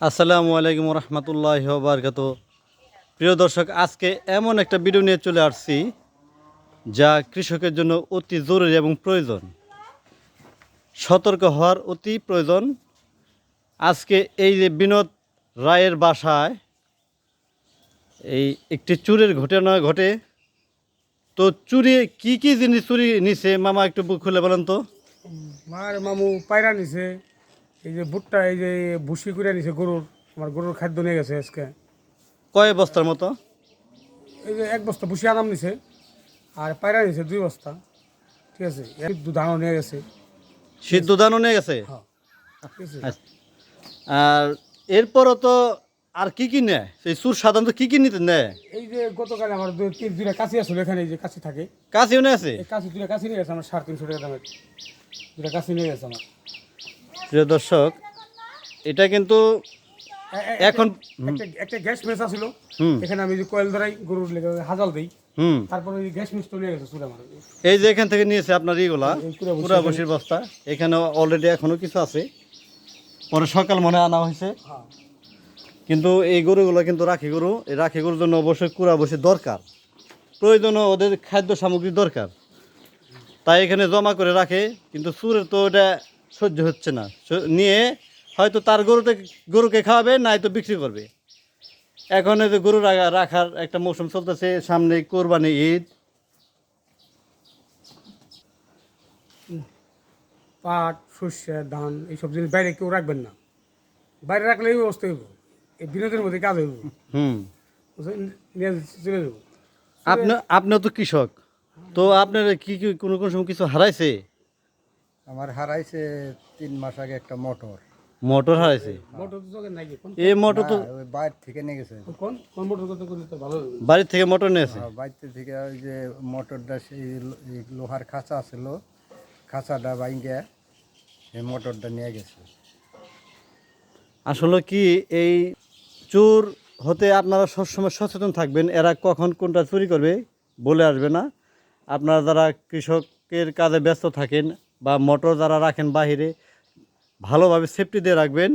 আসসালামু আলাইকুম রহমতুল্লাহি ওয়া বারাকাতুহু। প্রিয় দর্শক, আজকে এমন একটা ভিডিও নিয়ে চলে আসছি যা কৃষকের জন্য অতি জরুরি এবং প্রয়োজন। সতর্ক হওয়ার অতি প্রয়োজন। আজকে এই যে বিনোদ রায়ের বাসায় এই একটি চুরির ঘটনা ঘটে। তো চুরি কি জিনিস চুরি নিছে মামা, একটু বুক খুলে বলেন তো। মার মামু পায়রা নিছে, এই যে ভুট্টা, এই যে ভুসি করে নিছে গরুর। আমার গরুর খাদ্য নিয়ে গেছে আজকে। কয় বস্তার মতো? এই যে 1 বস্তা ভুসি আনাম নিছে, আর পায়রা নিছে 2 বস্তা। ঠিক আছে, ধানও নিয়ে গেছে। সিদ্ধ ধানও নিয়ে গেছে। হ্যাঁ, ঠিক আছে। আচ্ছা। আর এরপরও তো আর কি নেয় সেই চুর? সাধারণত কি নিতে নেয়? এই যে গতকাল আমার দুইটা কাশি আসলো এখানে, এই যে কাশি থাকে, কাছেও নিয়ে আছে। এই কাশি দুইটা কাশি নিয়ে গেছে আমার 350 টাকা দামের। দুইটা কাশি নিয়ে গেছে আমার। প্রিয় দর্শক, এটা কিন্তু এখন একটা গ্যাস মেস আছিল, হুম এখানে আমি যে কয়েল ধরাই গরুর লেগে হাজাল দিই, হুম তারপরে ওই গ্যাস মেসটা নিয়ে গেছে চুরা আমার। এই যে এখান থেকে নিয়েছে আপনার ইগুলা এই পুরা বসি পুরা বসির বস্তা। এখানে অলরেডি এখনো কিছু আছে, পরে সকাল মনে আনা হয়েছে। হ্যাঁ, কিন্তু এই গরুগুলো কিন্তু রাখি গরু। এই রাখি গরুর জন্য অবশ্যই কুড়া বসি দরকার, প্রয়োজনও ওদের খাদ্য সামগ্রী দরকার। তাই এখানে জমা করে রাখে, কিন্তু চুরের তো এটা সহ্য হচ্ছে না। নিয়ে হয়তো তার গরুকে খাওয়াবে, নাই তো বিক্রি করবে। এখন এই যে গরু রাখার একটা মৌসুম চলতেছে, সামনে কোরবানি ঈদ। পাট, সর্ষে, ধান, এইসব জিনিস বাইরে কেউ রাখবেন না। বাইরে রাখলে এই অবস্থা হইব, এই বিনোদের মধ্যে কাজ হইব। হুম বুঝছেন? নিয়ে চলে যাবো। আপনিও তো কৃষক, তো আপনার কি কোনো সময় কিছু হারাইছে? আমার হারাইছে 3 মাস আগে একটা মোটর। মোটর হারাইছে? মোটর তো চোখে নাই, এই মোটর তো ওই বাইরে থেকে নিয়ে গেছে। কোন কোন মোটর কত করলে তো ভালো হবে। বাড়ি থেকে মোটর নিয়েছে। বাইরে থেকে ওই যে মোটরটা সেই লোহার খাঁচা ছিল, খাঁচাটা ভাঙ্গে এই মোটরটা নিয়ে গেছে। আসলে কি, এই চোর হতে আপনারা সবসময় সচেতন থাকবেন। এরা কখন কোনটা চুরি করবে বলে আসবে না। আপনারা যারা কৃষকের কাজে ব্যস্ত থাকেন বা মোটর যারা রাখেন বাহিরে, ভালোভাবে সেফটি দিয়ে রাখবেন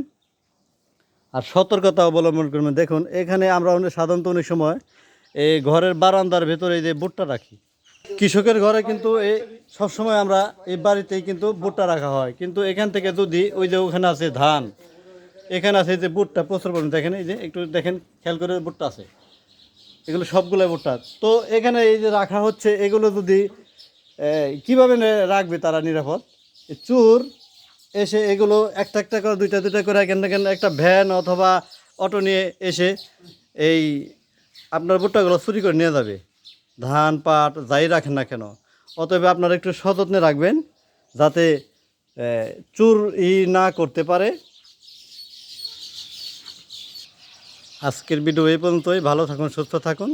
আর সতর্কতা অবলম্বন করবেন। দেখুন, এখানে আমরা সাধারণত অনেক সময় এই ঘরের বারান্দার ভেতরে এই যে ভুট্টা রাখি। কৃষকের ঘরে কিন্তু এই সবসময় আমরা এই বাড়িতেই কিন্তু ভুট্টা রাখা হয়। কিন্তু এখান থেকে যদি ওই যে ওখানে আছে ধান, এখানে আছে যে ভুট্টা প্রচুর পরিমাণে, দেখেন এই যে একটু দেখেন, খেয়াল করে ভুট্টা আছে, এগুলো সবগুলো ভুট্টা। তো এখানে এই যে রাখা হচ্ছে, এগুলো যদি কীভাবে রাখবে তারা নিরাপদ? চোর এসে এগুলো একটা একটা করে দুইটা করে এখান থেকে একটা ভ্যান অথবা অটো নিয়ে এসে এই আপনার ভুট্টাগুলো চুরি করে নিয়ে যাবে। ধান পাট যাই রাখেন না কেন, অতএব আপনারা একটু সযত্নে রাখবেন যাতে চোর না করতে পারে। আজকের ভিডিও এই পর্যন্তই। ভালো থাকুন, সুস্থ থাকুন।